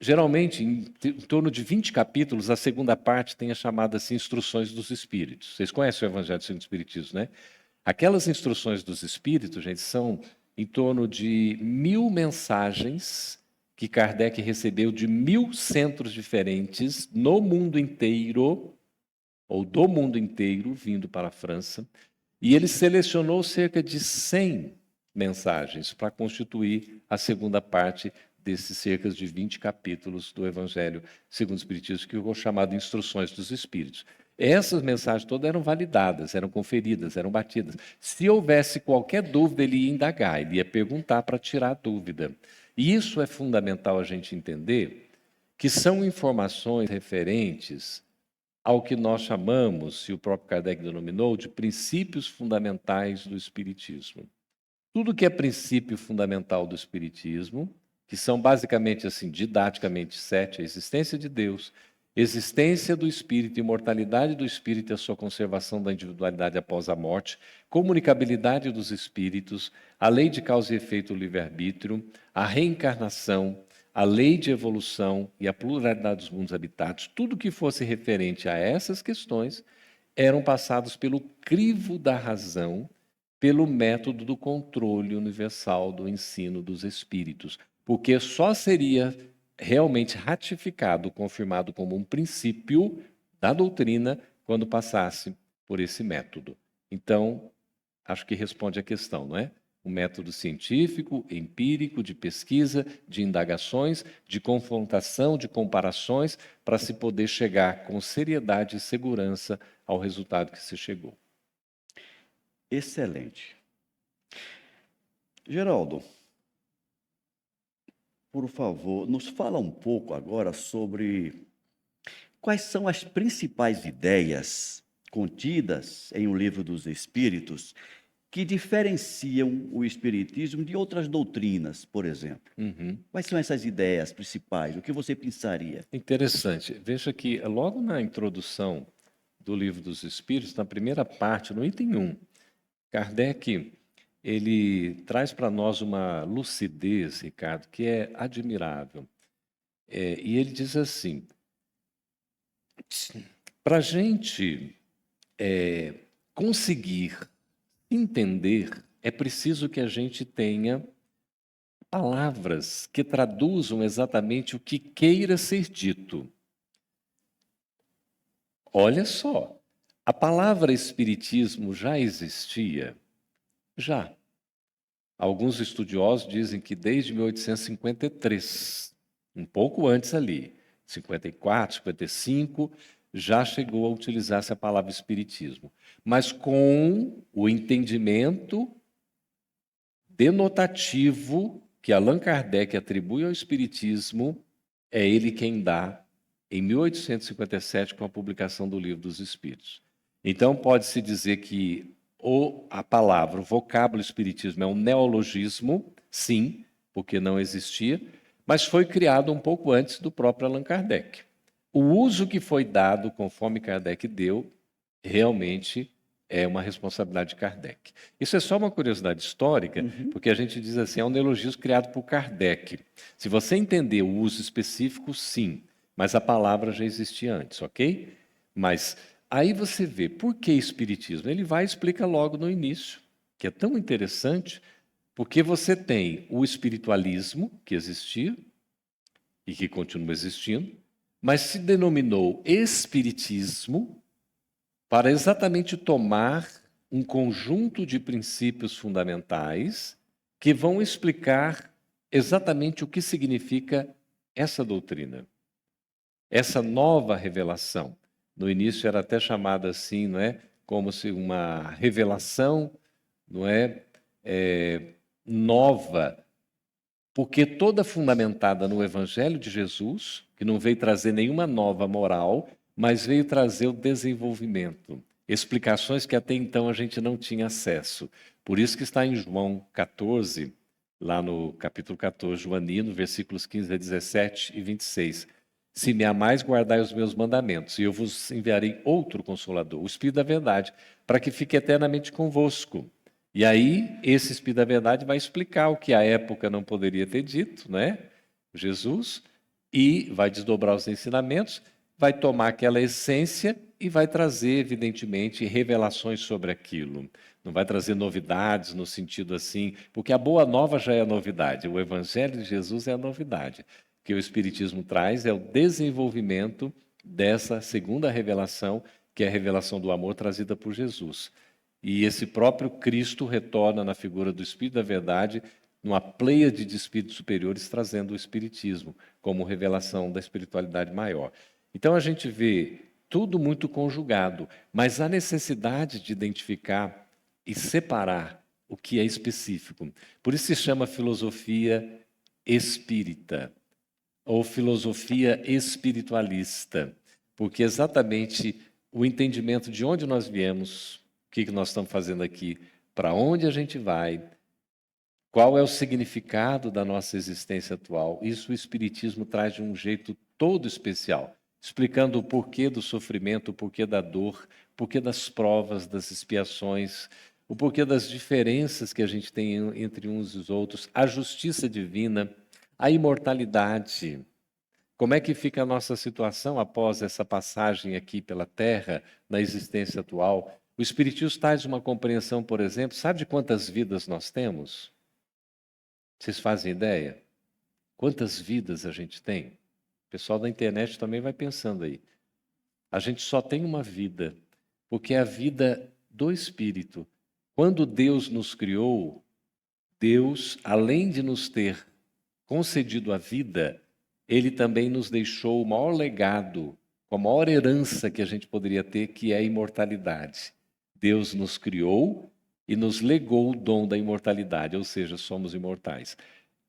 Geralmente, em torno de 20 capítulos, a segunda parte tem a chamada assim, Instruções dos Espíritos. Vocês conhecem o Evangelho segundo o Espiritismo, né? Aquelas instruções dos Espíritos, gente, são em torno de 1000 mensagens que Kardec recebeu de 1000 centros diferentes no mundo inteiro, ou do mundo inteiro, vindo para a França, e ele selecionou cerca de 100 mensagens para constituir a segunda parte desses cerca de 20 capítulos do Evangelho segundo o Espiritismo, que eu vou chamar de Instruções dos Espíritos. Essas mensagens todas eram validadas, eram conferidas, eram batidas. Se houvesse qualquer dúvida, ele ia indagar, ele ia perguntar para tirar a dúvida. E isso é fundamental a gente entender, que são informações referentes ao que nós chamamos, e o próprio Kardec denominou, de princípios fundamentais do Espiritismo. Tudo que é princípio fundamental do Espiritismo, que são basicamente assim, didaticamente 7, a existência de Deus, existência do Espírito, imortalidade do Espírito e a sua conservação da individualidade após a morte, comunicabilidade dos Espíritos, a lei de causa e efeito do livre-arbítrio, a reencarnação, a lei de evolução e a pluralidade dos mundos habitados, tudo que fosse referente a essas questões, eram passados pelo crivo da razão, pelo método do controle universal do ensino dos espíritos, porque só seria realmente ratificado, confirmado como um princípio da doutrina quando passasse por esse método. Então, acho que responde à questão, não é? Um método científico, empírico, de pesquisa, de indagações, de confrontação, de comparações, para se poder chegar com seriedade e segurança ao resultado que se chegou. Excelente. Geraldo, por favor, nos fala um pouco agora sobre quais são as principais ideias contidas em O Livro dos Espíritos que diferenciam o Espiritismo de outras doutrinas, por exemplo? Quais são essas ideias principais? O que você pensaria? Interessante. Veja que logo na introdução do Livro dos Espíritos, na primeira parte, no item 1, Kardec ele traz para nós uma lucidez, Ricardo, que é admirável. E ele diz assim: para a gente conseguir entender, é preciso que a gente tenha palavras que traduzam exatamente o que queira ser dito. Olha só, a palavra espiritismo já existia? Já. Alguns estudiosos dizem que desde 1853, um pouco antes ali, 54, 55, já chegou a utilizar-se a palavra espiritismo, mas com o entendimento denotativo que Allan Kardec atribui ao espiritismo, é ele quem dá em 1857 com a publicação do Livro dos Espíritos. Então pode-se dizer que a palavra, o vocábulo espiritismo é um neologismo, sim, porque não existia, mas foi criado um pouco antes do próprio Allan Kardec. O uso que foi dado, conforme Kardec deu, realmente é uma responsabilidade de Kardec. Isso é só uma curiosidade histórica, porque a gente diz assim, é um neologismo criado por Kardec. Se você entender o uso específico, sim, mas a palavra já existia antes, ok? Mas aí você vê, por que espiritismo? Ele vai e explica logo no início, que é tão interessante, porque você tem o espiritualismo, que existia e que continua existindo, mas se denominou espiritismo para exatamente tomar um conjunto de princípios fundamentais que vão explicar exatamente o que significa essa doutrina, essa nova revelação. No início era até chamada assim, não é? Como se uma revelação, não é, nova, porque toda fundamentada no Evangelho de Jesus, que não veio trazer nenhuma nova moral, mas veio trazer o desenvolvimento, explicações que até então a gente não tinha acesso. Por isso que está em João 14, lá no capítulo 14, joanino, versículos 15 a 17 e 26. Se me amais, guardai os meus mandamentos, e eu vos enviarei outro Consolador, o Espírito da Verdade, para que fique eternamente convosco. E aí, esse Espírito da Verdade vai explicar o que a época não poderia ter dito, né? Jesus, e vai desdobrar os ensinamentos, vai tomar aquela essência e vai trazer, evidentemente, revelações sobre aquilo. Não vai trazer novidades no sentido assim, porque a boa nova já é a novidade, o Evangelho de Jesus é a novidade. O que o Espiritismo traz é o desenvolvimento dessa segunda revelação, que é a revelação do amor trazida por Jesus. E esse próprio Cristo retorna na figura do Espírito da Verdade, numa pleiade de espíritos superiores, trazendo o Espiritismo como revelação da espiritualidade maior. Então a gente vê tudo muito conjugado, mas a necessidade de identificar e separar o que é específico. Por isso se chama filosofia espírita ou filosofia espiritualista, porque exatamente o entendimento de onde nós viemos, o que nós estamos fazendo aqui, para onde a gente vai, qual é o significado da nossa existência atual, isso o Espiritismo traz de um jeito todo especial, explicando o porquê do sofrimento, o porquê da dor, o porquê das provas, das expiações, o porquê das diferenças que a gente tem entre uns e os outros, a justiça divina, a imortalidade. Como é que fica a nossa situação após essa passagem aqui pela Terra, na existência atual? O Espiritismo traz uma compreensão, por exemplo, sabe de quantas vidas nós temos? Vocês fazem ideia? Quantas vidas a gente tem? O pessoal da internet também vai pensando aí. A gente só tem uma vida, porque é a vida do Espírito. Quando Deus nos criou, Deus, além de nos ter concedido a vida, Ele também nos deixou o maior legado, a maior herança que a gente poderia ter, que é a imortalidade. Deus nos criou e nos legou o dom da imortalidade, ou seja, somos imortais.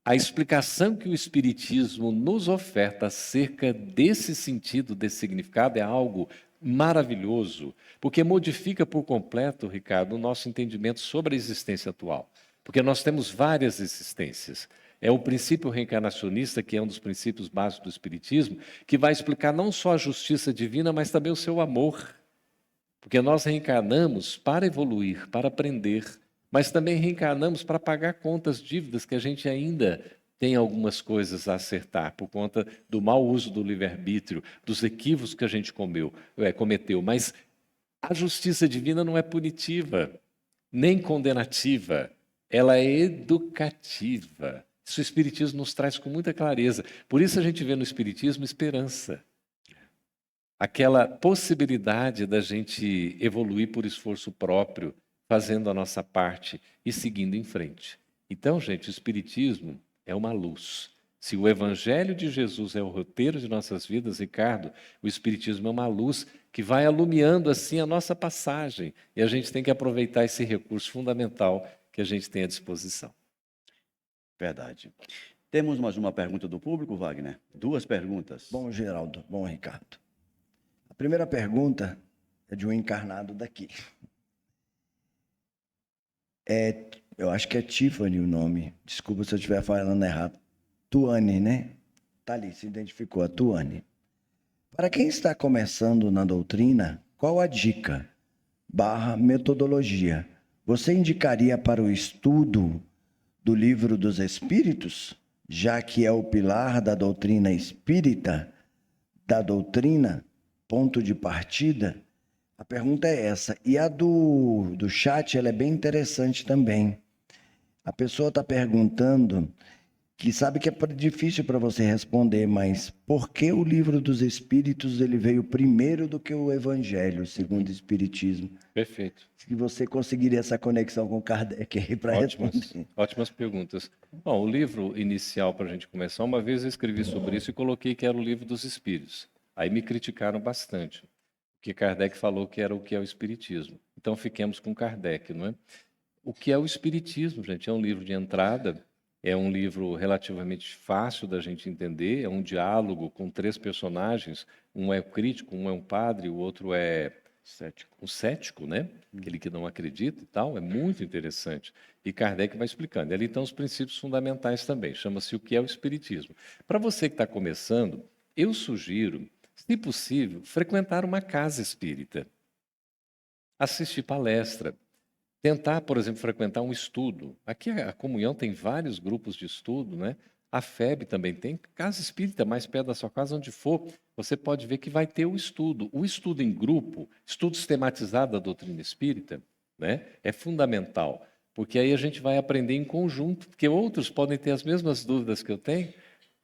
A explicação que o Espiritismo nos oferta acerca desse sentido, desse significado, é algo maravilhoso, porque modifica por completo, Ricardo, o nosso entendimento sobre a existência atual. Porque nós temos várias existências. É o princípio reencarnacionista, que é um dos princípios básicos do Espiritismo, que vai explicar não só a justiça divina, mas também o seu amor. Porque nós reencarnamos para evoluir, para aprender, mas também reencarnamos para pagar contas, dívidas que a gente ainda tem algumas coisas a acertar por conta do mau uso do livre-arbítrio, dos equívocos que a gente cometeu. Mas a justiça divina não é punitiva, nem condenativa, ela é educativa. Isso o Espiritismo nos traz com muita clareza. Por isso a gente vê no Espiritismo esperança. Aquela possibilidade da gente evoluir por esforço próprio, fazendo a nossa parte e seguindo em frente. Então, gente, o Espiritismo é uma luz. Se o Evangelho de Jesus é o roteiro de nossas vidas, Ricardo, o Espiritismo é uma luz que vai alumiando assim a nossa passagem. E a gente tem que aproveitar esse recurso fundamental que a gente tem à disposição. Verdade. Temos mais uma pergunta do público, Wagner? 2 perguntas. Bom, Geraldo. Bom, Ricardo. A primeira pergunta é de um encarnado daqui. Eu acho que é Tiffany o nome. Desculpa se eu estiver falando errado. Tuane, né? Tá ali, se identificou, a Tuane. Para quem está começando na doutrina, qual a dica / metodologia você indicaria para o estudo do Livro dos Espíritos, já que é o pilar da doutrina espírita, da doutrina, ponto de partida? A pergunta é essa. E a do chat, ela é bem interessante também. A pessoa está perguntando, que sabe que é difícil para você responder, mas por que o Livro dos Espíritos ele veio primeiro do que o Evangelho, segundo o Espiritismo? Perfeito. Se você conseguiria essa conexão com Kardec aí para responder. Ótimas perguntas. Bom, o livro inicial, para a gente começar, uma vez eu escrevi sobre isso e coloquei que era o Livro dos Espíritos. Aí me criticaram bastante, porque Kardec falou que era o que é o Espiritismo. Então fiquemos com Kardec, não é? O que é o Espiritismo, gente? É um livro de entrada, é um livro relativamente fácil da gente entender, é um diálogo com 3 personagens, um é o crítico, um é um padre, o outro é o cético, né? Aquele que não acredita e tal, é muito interessante. E Kardec vai explicando. E ali estão os princípios fundamentais também, chama-se o que é o Espiritismo. Para você que está começando, eu sugiro, se possível, frequentar uma casa espírita, assistir palestra, tentar, por exemplo, frequentar um estudo. Aqui a comunhão tem vários grupos de estudo, né? A FEB também tem, casa espírita, mais perto da sua casa, onde for, você pode ver que vai ter o estudo. O estudo em grupo, estudo sistematizado da doutrina espírita, né? É fundamental, porque aí a gente vai aprender em conjunto, porque outros podem ter as mesmas dúvidas que eu tenho,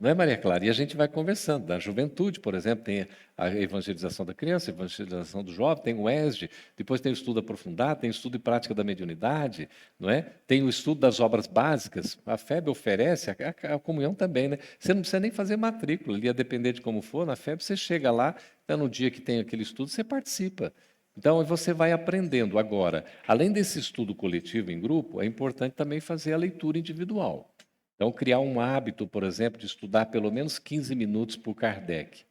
não é, Maria Clara? E a gente vai conversando. Da juventude, por exemplo, tem a evangelização da criança, a evangelização do jovem, tem o ESG, depois tem o estudo aprofundado, tem o estudo e prática da mediunidade, não é? Tem o estudo das obras básicas. A FEB oferece, a comunhão também, né? Você não precisa nem fazer matrícula, ali a depender de como for, na FEB você chega lá, então, no dia que tem aquele estudo, você participa. Então, você vai aprendendo. Agora, além desse estudo coletivo em grupo, é importante também fazer a leitura individual. Então, criar um hábito, por exemplo, de estudar pelo menos 15 minutos por Kardec.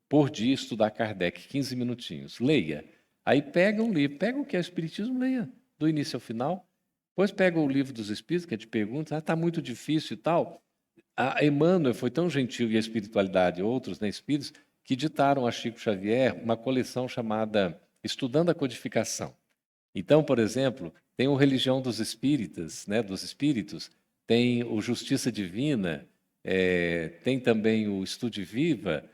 Por dia, estudar Kardec, 15 minutinhos. Leia. Aí pega um livro, pega o que é o Espiritismo, leia, do início ao final. Depois pega o Livro dos Espíritos, que é de perguntas, está muito difícil e tal. A Emmanuel foi tão gentil, e a espiritualidade, outros, né, espíritos, que ditaram a Chico Xavier uma coleção chamada Estudando a Codificação. Então, por exemplo, tem o Religião dos Espíritas, né, dos Espíritos, tem o Justiça Divina, tem também o Estude Viva.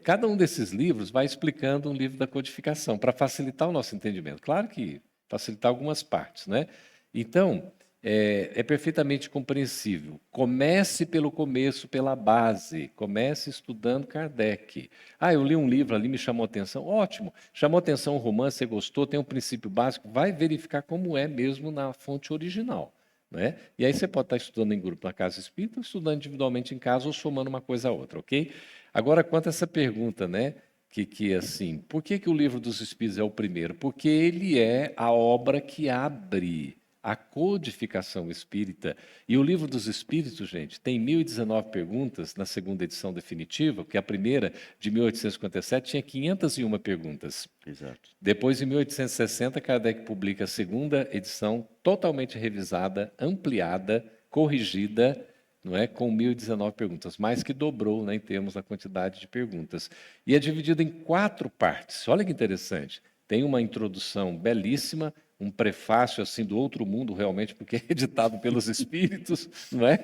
Cada um desses livros vai explicando um livro da codificação, para facilitar o nosso entendimento. Claro que facilitar algumas partes, né? Então, é perfeitamente compreensível. Comece pelo começo, pela base. Comece estudando Kardec. Ah, eu li um livro ali, me chamou a atenção. Ótimo. Chamou a atenção o romance, você gostou, tem um princípio básico. Vai verificar como é mesmo na fonte original. Né? E aí você pode estar estudando em grupo na casa espírita, ou estudando individualmente em casa, ou somando uma coisa a outra, ok? Agora, quanto a essa pergunta, né? Que assim, por que o Livro dos Espíritos é o primeiro? Porque ele é a obra que abre a codificação espírita. E o Livro dos Espíritos, gente, tem 1019 perguntas na segunda edição definitiva, porque a primeira, de 1857, tinha 501 perguntas. Exato. Depois, em 1860, Kardec publica a segunda edição, totalmente revisada, ampliada, corrigida, não é? Com 1019 perguntas, mais que dobrou, né, em termos da quantidade de perguntas. E é dividido em 4 partes. Olha que interessante. Tem uma introdução belíssima, um prefácio assim do outro mundo, realmente, porque é editado pelos espíritos, não é?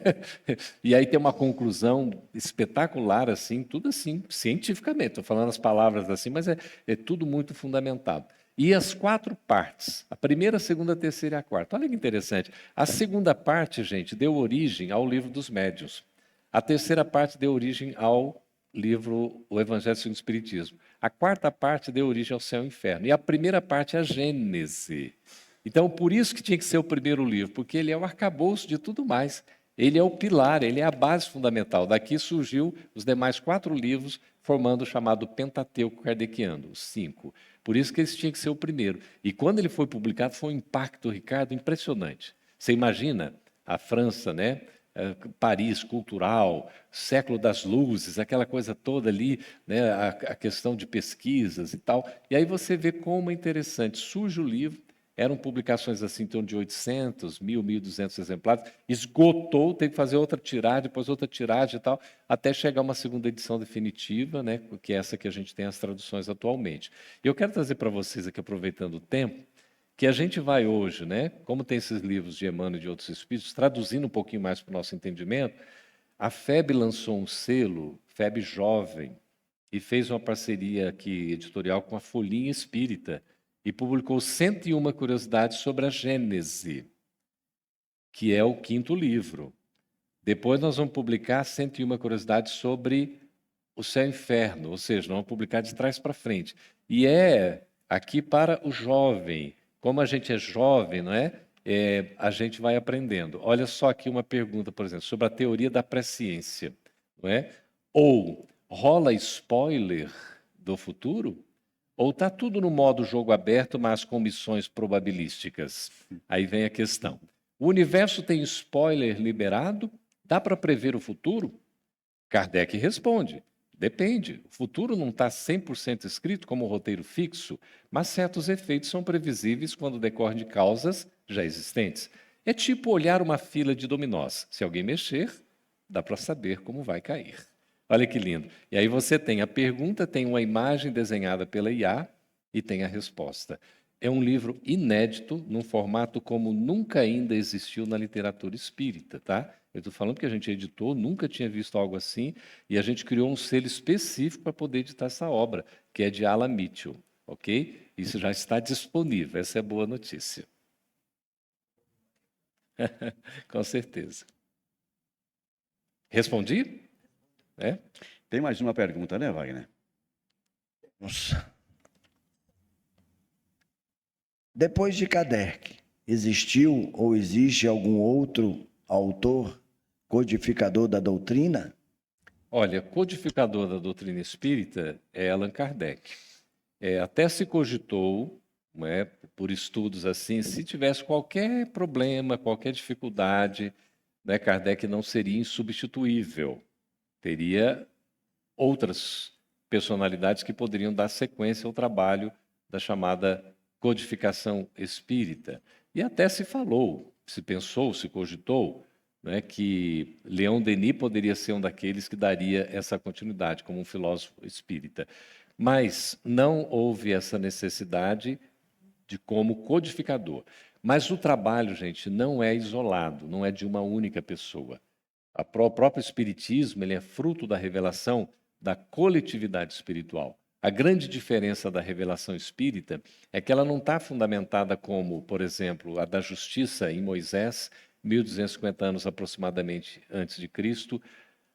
E aí tem uma conclusão espetacular, assim, tudo assim, cientificamente. Estou falando as palavras assim, mas é tudo muito fundamentado. E as 4 partes, a primeira, a segunda, a terceira e a quarta. Olha que interessante. A segunda parte, gente, deu origem ao Livro dos Médiuns. A terceira parte deu origem ao livro O Evangelho segundo o Espiritismo. A quarta parte deu origem ao Céu e Inferno. E a primeira parte é a Gênese. Então, por isso que tinha que ser o primeiro livro, porque ele é o arcabouço de tudo mais. Ele é o pilar, ele é a base fundamental. Daqui surgiu os demais 4 livros, formando o chamado Pentateuco Kardeciano, os 5. Por isso que esse tinha que ser o primeiro. E quando ele foi publicado, foi um impacto, Ricardo, impressionante. Você imagina a França, né? Paris cultural, século das luzes, aquela coisa toda ali, né? A questão de pesquisas e tal. E aí você vê como é interessante. Surge o livro, eram publicações assim, em torno de 800, 1.000, 1.200 exemplares, esgotou, teve que fazer outra tiragem, depois outra tiragem e tal, até chegar uma segunda edição definitiva, né, que é essa que a gente tem as traduções atualmente. E eu quero trazer para vocês aqui, aproveitando o tempo, que a gente vai hoje, né, como tem esses livros de Emmanuel e de outros espíritos, traduzindo um pouquinho mais para o nosso entendimento, a FEB lançou um selo, FEB Jovem, e fez uma parceria aqui editorial com a Folhinha Espírita, e publicou 101 curiosidades sobre a Gênese, que é o 5º livro. Depois nós vamos publicar 101 curiosidades sobre o Céu e o Inferno, ou seja, nós vamos publicar de trás para frente. E é aqui para o jovem. Como a gente é jovem, não é? A gente vai aprendendo. Olha só aqui uma pergunta, por exemplo, sobre a teoria da presciência, não é? Ou rola spoiler do futuro? Ou está tudo no modo jogo aberto, mas com missões probabilísticas? Aí vem a questão. O universo tem spoiler liberado? Dá para prever o futuro? Kardec responde. Depende. O futuro não está 100% escrito como um roteiro fixo, mas certos efeitos são previsíveis quando decorrem de causas já existentes. É tipo olhar uma fila de dominós. Se alguém mexer, dá para saber como vai cair. Olha que lindo. E aí você tem a pergunta, tem uma imagem desenhada pela IA e tem a resposta. É um livro inédito, num formato como nunca ainda existiu na literatura espírita, tá? Eu estou falando que a gente editou, nunca tinha visto algo assim, e a gente criou um selo específico para poder editar essa obra, que é de Alan Mitchell, ok? Isso já está disponível, essa é a boa notícia. Com certeza. Respondi? É? Tem mais uma pergunta, né, Wagner? Nossa. Depois de Kardec, existiu ou existe algum outro autor codificador da doutrina? Olha, codificador da doutrina espírita é Allan Kardec. Até se cogitou, não é, por estudos assim, se tivesse qualquer problema, qualquer dificuldade, né, Kardec não seria insubstituível. Teria outras personalidades que poderiam dar sequência ao trabalho da chamada codificação espírita. E até se falou, se pensou, se cogitou, né, que Leon Denis poderia ser um daqueles que daria essa continuidade como um filósofo espírita. Mas não houve essa necessidade de como codificador. Mas o trabalho, gente, não é isolado, não é de uma única pessoa. O próprio Espiritismo ele é fruto da revelação da coletividade espiritual. A grande diferença da revelação espírita é que ela não está fundamentada como, por exemplo, a da justiça em Moisés, 1250 anos aproximadamente antes de Cristo,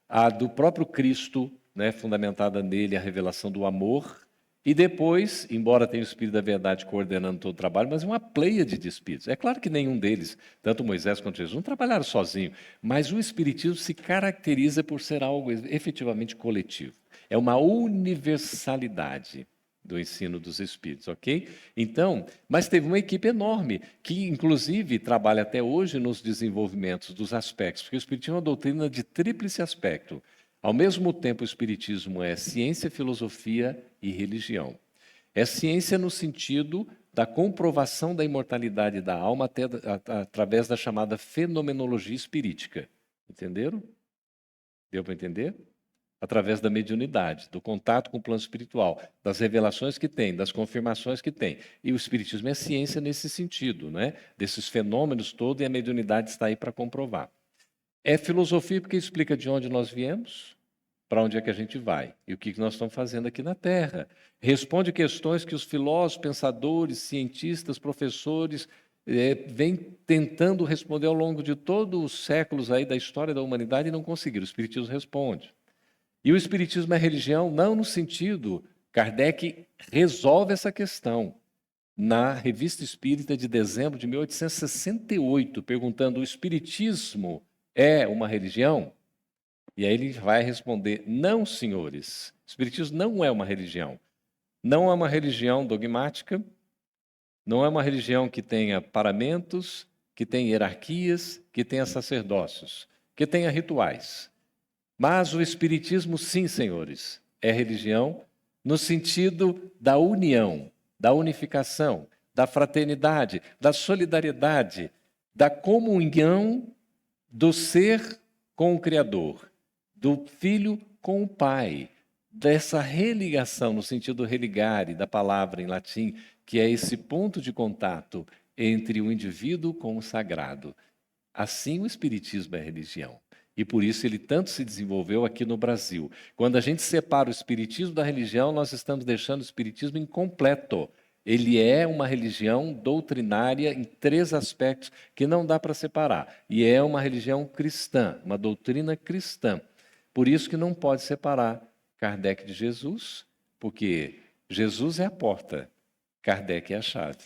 a do próprio Cristo, né, fundamentada nele a revelação do amor, e depois, embora tenha o Espírito da Verdade coordenando todo o trabalho, mas uma pleiade de espíritos. É claro que nenhum deles, tanto Moisés quanto Jesus, não trabalharam sozinho, mas o Espiritismo se caracteriza por ser algo efetivamente coletivo. É uma universalidade. do ensino dos espíritos, ok? Então, mas teve uma equipe enorme, que inclusive trabalha até hoje nos desenvolvimentos dos aspectos, porque o espiritismo é uma doutrina de tríplice aspecto. Ao mesmo tempo, o espiritismo é ciência, filosofia e religião. É ciência no sentido da comprovação da imortalidade da alma através da chamada fenomenologia espirítica. Entenderam? Deu para entender? Através da mediunidade, do contato com o plano espiritual, das revelações que tem, das confirmações que tem. E o espiritismo é ciência nesse sentido, né? Desses fenômenos todos, e a mediunidade está aí para comprovar. É filosofia porque explica de onde nós viemos, para onde é que a gente vai e o que nós estamos fazendo aqui na Terra. Responde questões que os filósofos, pensadores, cientistas, professores vêm tentando responder ao longo de todos os séculos aí da história da humanidade e não conseguiram. O espiritismo responde. E o espiritismo é religião? Não no sentido. Kardec resolve essa questão na Revista Espírita de dezembro de 1868, perguntando: o espiritismo é uma religião? E aí ele vai responder: não, senhores. O espiritismo não é uma religião. Não é uma religião dogmática, não é uma religião que tenha paramentos, que tenha hierarquias, que tenha sacerdócios, que tenha rituais. Mas o espiritismo, sim, senhores, é religião no sentido da união, da unificação, da fraternidade, da solidariedade, da comunhão do ser com o Criador, do filho com o pai, dessa religação, no sentido religare, da palavra em latim, que é esse ponto de contato entre o indivíduo com o sagrado. Assim o espiritismo é religião. E por isso ele tanto se desenvolveu aqui no Brasil. Quando a gente separa o espiritismo da religião, nós estamos deixando o espiritismo incompleto. Ele é uma religião doutrinária em 3 aspectos que não dá para separar. E é uma religião cristã, uma doutrina cristã. Por isso que não pode separar Kardec de Jesus, porque Jesus é a porta, Kardec é a chave.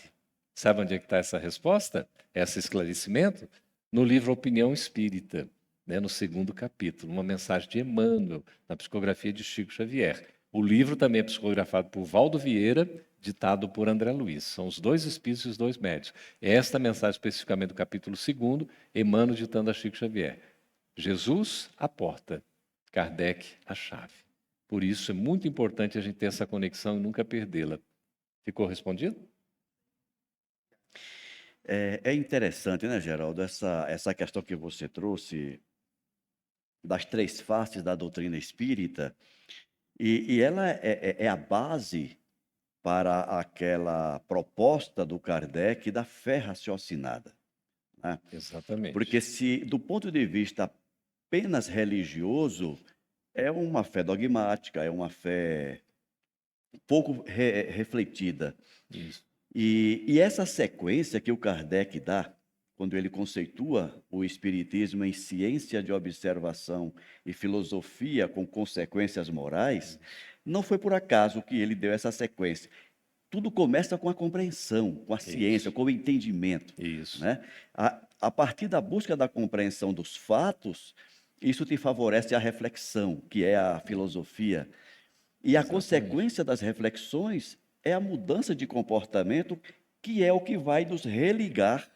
Sabe onde é que está essa resposta? Esse esclarecimento? No livro Opinião Espírita, no 2º capítulo, uma mensagem de Emmanuel, na psicografia de Chico Xavier. O livro também é psicografado por Valdo Vieira, ditado por André Luiz. São os 2 espíritos e os 2 médios. Esta mensagem, especificamente do capítulo 2º, Emmanuel ditando a Chico Xavier. Jesus, a porta. Kardec, a chave. Por isso é muito importante a gente ter essa conexão e nunca perdê-la. Ficou respondido? É interessante, né, Geraldo, essa questão que você trouxe das 3 faces da doutrina espírita, e ela é a base para aquela proposta do Kardec da fé raciocinada, né? Exatamente. Porque se, do ponto de vista apenas religioso, é uma fé dogmática, é uma fé pouco refletida. Isso. E essa sequência que o Kardec dá, quando ele conceitua o Espiritismo em ciência de observação e filosofia com consequências morais, não foi por acaso que ele deu essa sequência. Tudo começa com a compreensão, com a ciência, com o entendimento. Isso. Né? A partir da busca da compreensão dos fatos, isso te favorece a reflexão, que é a filosofia. E a consequência das reflexões é a mudança de comportamento, que é o que vai nos religar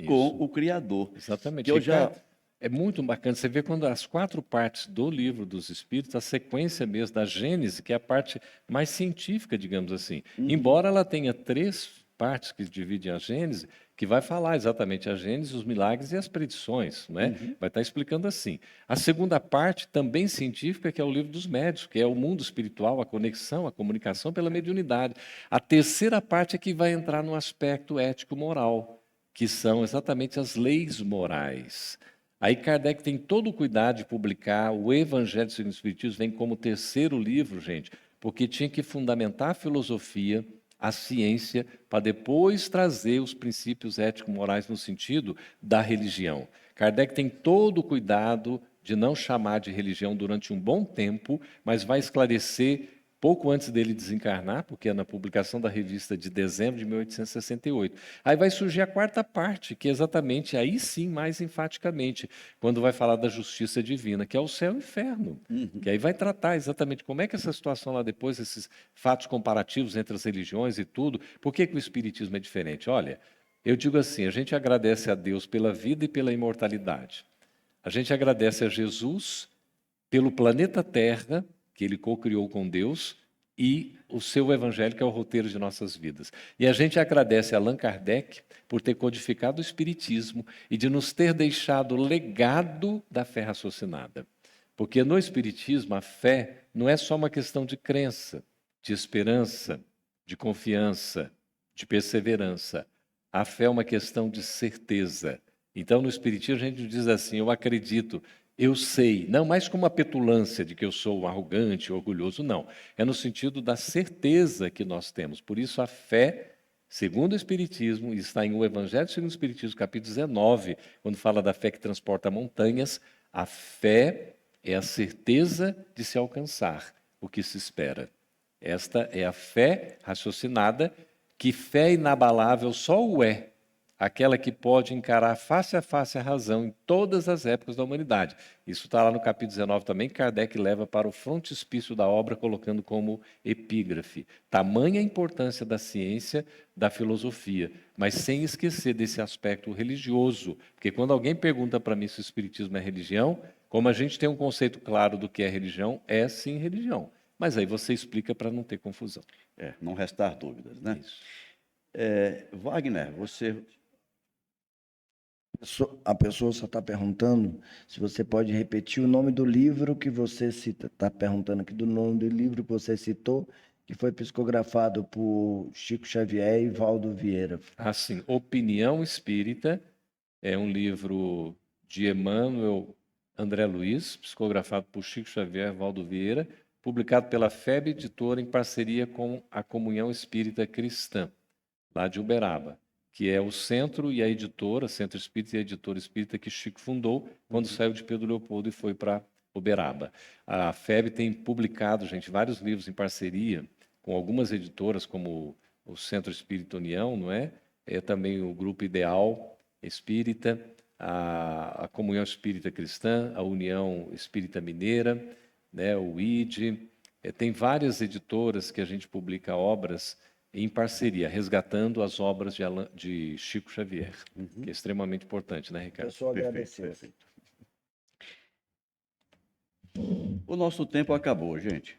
com o Criador. Exatamente. Que eu já... É muito bacana. Você vê quando as 4 partes do livro dos Espíritos, a sequência mesmo da Gênese, que é a parte mais científica, digamos assim. Embora ela tenha 3 partes que dividem a Gênese, que vai falar exatamente a Gênese, os milagres e as predições, né? Vai estar explicando assim. A segunda parte, também científica, que é o livro dos médiuns, que é o mundo espiritual, a conexão, a comunicação pela mediunidade. A terceira parte é que vai entrar no aspecto ético-moral, que são exatamente as leis morais. Aí Kardec tem todo o cuidado de publicar o Evangelho segundo o Espiritismo, vem como 3º livro, gente, porque tinha que fundamentar a filosofia, a ciência, para depois trazer os princípios ético-morais no sentido da religião. Kardec tem todo o cuidado de não chamar de religião durante um bom tempo, mas vai esclarecer pouco antes dele desencarnar, porque é na publicação da revista de dezembro de 1868. Aí vai surgir a quarta parte, que é exatamente, aí sim, mais enfaticamente, quando vai falar da justiça divina, que é o céu e o inferno. Que aí vai tratar exatamente como é que essa situação lá depois, esses fatos comparativos entre as religiões e tudo, por que que o Espiritismo é diferente? Olha, eu digo assim, a gente agradece a Deus pela vida e pela imortalidade. A gente agradece a Jesus pelo planeta Terra, que ele co-criou com Deus, e o seu evangelho, que é o roteiro de nossas vidas. E a gente agradece a Allan Kardec por ter codificado o Espiritismo e de nos ter deixado o legado da fé raciocinada. Porque no Espiritismo, a fé não é só uma questão de crença, de esperança, de confiança, de perseverança. A fé é uma questão de certeza. Então, no Espiritismo, a gente diz assim: eu acredito, eu sei, não mais como uma petulância de que eu sou arrogante, orgulhoso, não. É no sentido da certeza que nós temos. Por isso, a fé, segundo o Espiritismo, e está em O Evangelho segundo o Espiritismo, capítulo 19, quando fala da fé que transporta montanhas, a fé é a certeza de se alcançar o que se espera. Esta é a fé raciocinada, que fé inabalável só o é, aquela que pode encarar face a face a razão em todas as épocas da humanidade. Isso está lá no capítulo 19 também, que Kardec leva para o frontispício da obra, colocando como epígrafe. Tamanha a importância da ciência, da filosofia, mas sem esquecer desse aspecto religioso, porque quando alguém pergunta para mim se o Espiritismo é religião, como a gente tem um conceito claro do que é religião, é sim religião. Mas aí você explica para não ter confusão. Não restar dúvidas, né? Isso. Wagner, você... A pessoa só está perguntando se você pode repetir o nome do livro que você cita. Está perguntando aqui do nome do livro que você citou, que foi psicografado por Chico Xavier e Valdo Vieira. Assim, Opinião Espírita é um livro de Emmanuel André Luiz, psicografado por Chico Xavier e Valdo Vieira, publicado pela FEB Editora em parceria com a Comunhão Espírita Cristã, lá de Uberaba, que é o centro e a editora, Centro Espírita e a Editora Espírita que Chico fundou quando saiu de Pedro Leopoldo e foi para Uberaba. A FEB tem publicado, gente, vários livros em parceria com algumas editoras, como o Centro Espírita União, não é? É também o Grupo Ideal Espírita, a Comunhão Espírita Cristã, a União Espírita Mineira, né, o ID. Tem várias editoras que a gente publica obras em parceria, resgatando as obras de Chico Xavier, que é extremamente importante, né, Ricardo? Pessoa agradeceu. Perfeito. O nosso tempo acabou, gente.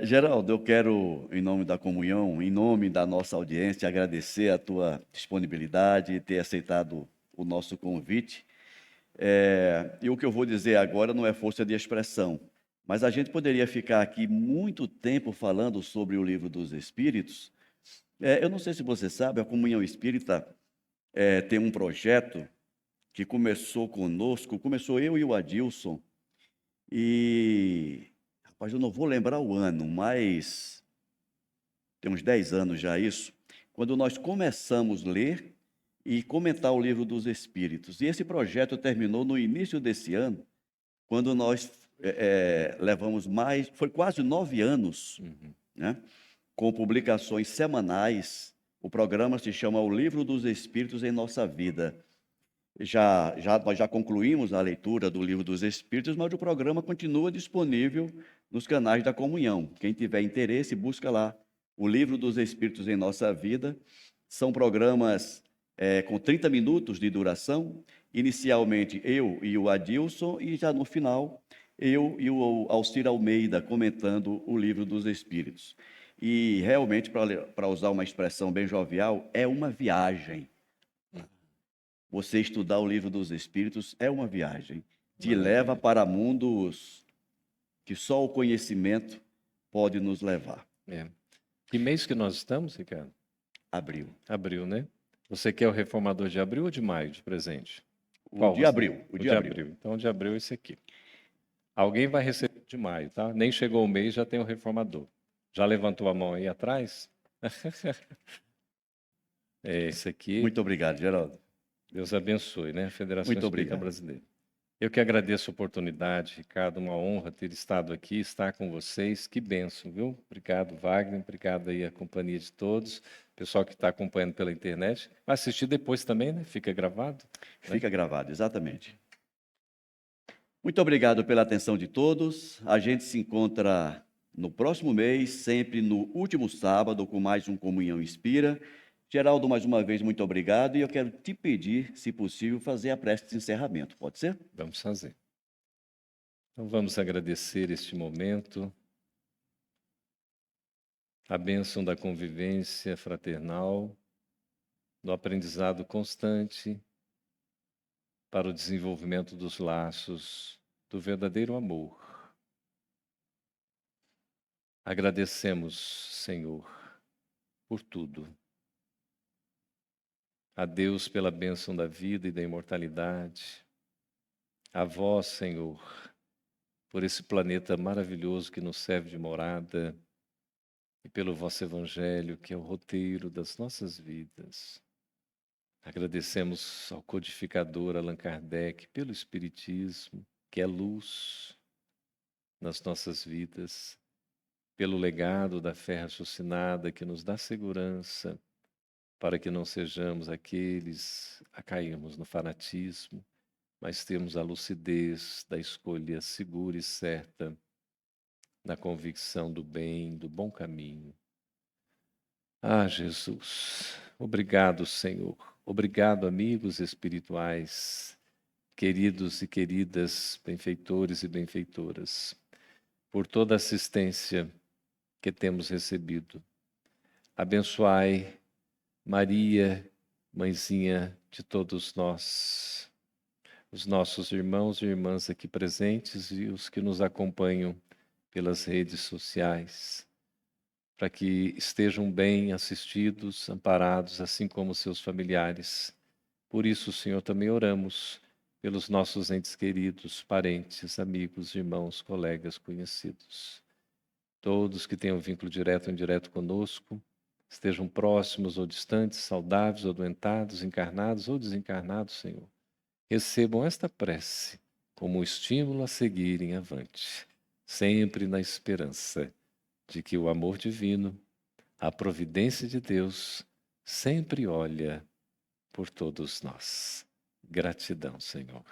Geraldo, eu quero, em nome da comunhão, em nome da nossa audiência, agradecer a tua disponibilidade e ter aceitado o nosso convite. E o que eu vou dizer agora não é força de expressão, mas a gente poderia ficar aqui muito tempo falando sobre o Livro dos Espíritos. Eu não sei se você sabe, a Comunhão Espírita tem um projeto que começou conosco, começou eu e o Adilson, e, rapaz, eu não vou lembrar o ano, mas tem uns 10 anos já isso, quando nós começamos a ler e comentar o Livro dos Espíritos. E esse projeto terminou no início desse ano, quando nós levamos foi quase 9 anos, né, com publicações semanais. O programa se chama O Livro dos Espíritos em Nossa Vida. Nós já concluímos a leitura do Livro dos Espíritos, mas o programa continua disponível nos canais da comunhão. Quem tiver interesse, busca lá O Livro dos Espíritos em Nossa Vida. São programas com 30 minutos de duração, inicialmente eu e o Adilson, e já no final eu e o Alcir Almeida comentando o Livro dos Espíritos. E realmente, para usar uma expressão bem jovial, é uma viagem. Você estudar o Livro dos Espíritos é uma viagem. Te leva para mundos que só o conhecimento pode nos levar. Que mês que nós estamos, Ricardo? Abril. Abril, né? Você quer o reformador de abril ou de maio de presente? O de abril. O de abril. Então, o de abril é esse aqui. Alguém vai receber de maio, tá? Nem chegou o mês, já tem o reformador. Já levantou a mão aí atrás? É esse aqui. Muito obrigado, Geraldo. Deus abençoe, né? A Federação Muito Espírita obrigado. Brasileira. Eu que agradeço a oportunidade, Ricardo, uma honra ter estado aqui, estar com vocês. Que bênção, viu? Obrigado, Wagner, obrigado aí a companhia de todos. Pessoal que está acompanhando pela internet. Vai assistir depois também, né? Fica gravado. Fica gravado, exatamente. Muito obrigado pela atenção de todos. A gente se encontra no próximo mês, sempre no último sábado, com mais um Comunhão Inspira. Geraldo, mais uma vez, muito obrigado. E eu quero te pedir, se possível, fazer a prece de encerramento. Pode ser? Vamos fazer. Então vamos agradecer este momento, a bênção da convivência fraternal, do aprendizado constante para o desenvolvimento dos laços do verdadeiro amor. Agradecemos, Senhor, por tudo. A Deus pela bênção da vida e da imortalidade. A vós, Senhor, por esse planeta maravilhoso que nos serve de morada e pelo vosso Evangelho, que é o roteiro das nossas vidas. Agradecemos ao codificador Allan Kardec pelo Espiritismo, que é luz nas nossas vidas, pelo legado da fé raciocinada que nos dá segurança para que não sejamos aqueles a cairmos no fanatismo, mas temos a lucidez da escolha segura e certa, na convicção do bem, do bom caminho. Ah, Jesus, obrigado, Senhor. Obrigado, amigos espirituais, queridos e queridas benfeitores e benfeitoras, por toda a assistência que temos recebido. Abençoai Maria, mãezinha de todos nós, os nossos irmãos e irmãs aqui presentes e os que nos acompanham pelas redes sociais, para que estejam bem assistidos, amparados, assim como seus familiares. Por isso, Senhor, também oramos pelos nossos entes queridos, parentes, amigos, irmãos, colegas, conhecidos. Todos que tenham vínculo direto ou indireto conosco, estejam próximos ou distantes, saudáveis ou adoentados, encarnados ou desencarnados, Senhor, recebam esta prece como um estímulo a seguirem avante, sempre na esperança de que o amor divino, a providência de Deus, sempre olha por todos nós. Gratidão, Senhor.